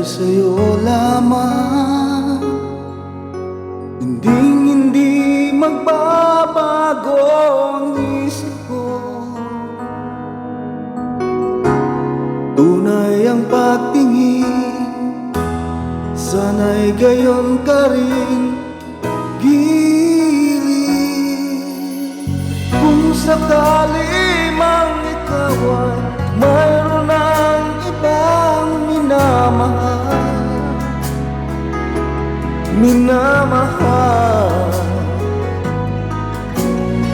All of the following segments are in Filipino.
sa'yo lamang, hindi magbabago ang isip ko. Tunay ang pagtingin, sana'y gayon ka rin giliw. Kung sakali mang ikaw ay mayroon ng ibang minamahal,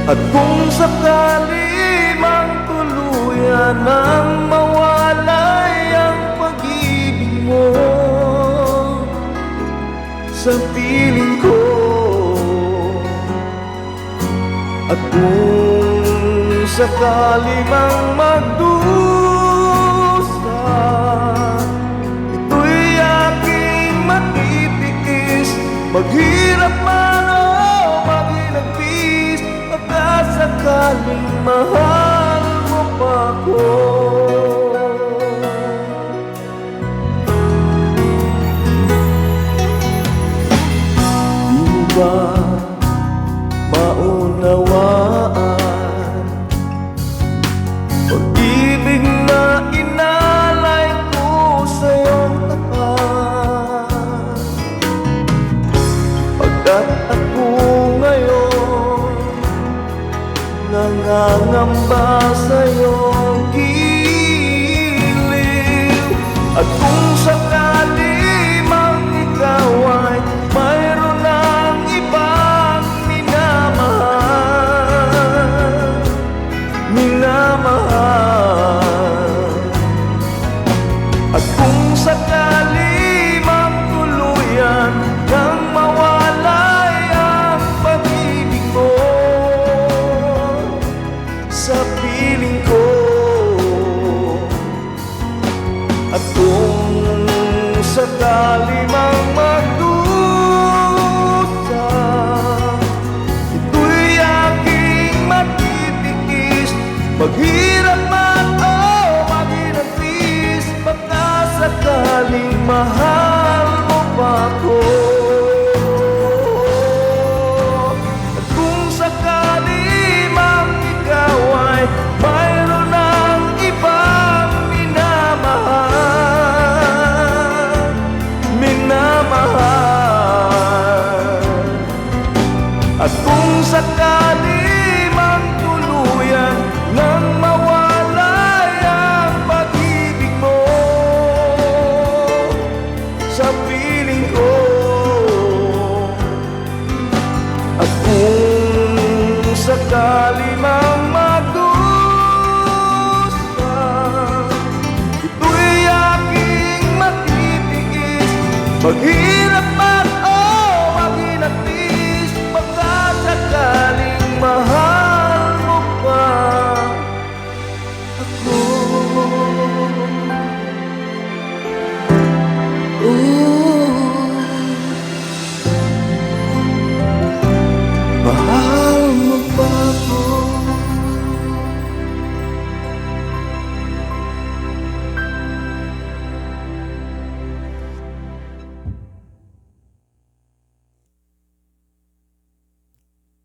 at kung sakali mang tuluyan ang mawalay ang pag-ibig mo sa piling ko, at kung sakali mang magdusa, ito'y aking matitiis. Maghirap man o maginagpis, pagkasakaling mahal mo pa ko. Di mo ba maunawaan pag-ibig na inalay ko sa iyong tapat? Pagkat ako ngayon nangangamba sa iyong giliw, at kung sakali mang ikaw ay mayroon ng ibang minamahal, at kung sakali mang tuluyan nang mawalay ang pag-ibig mo sa piling ko, at kung sakali mang magdusa, ito'y aking matitiis. Maghirap man o maginagpis, pagkasakaling mahal mo pa ko. At kung sakali mang ikaw ay mayroon ng ibang minamahal, at kung sakali mang tuluyan nang mawalay ang pag-ibig mo sa piling ko, at kung sakali mang magdusa, ito'y aking matitiis.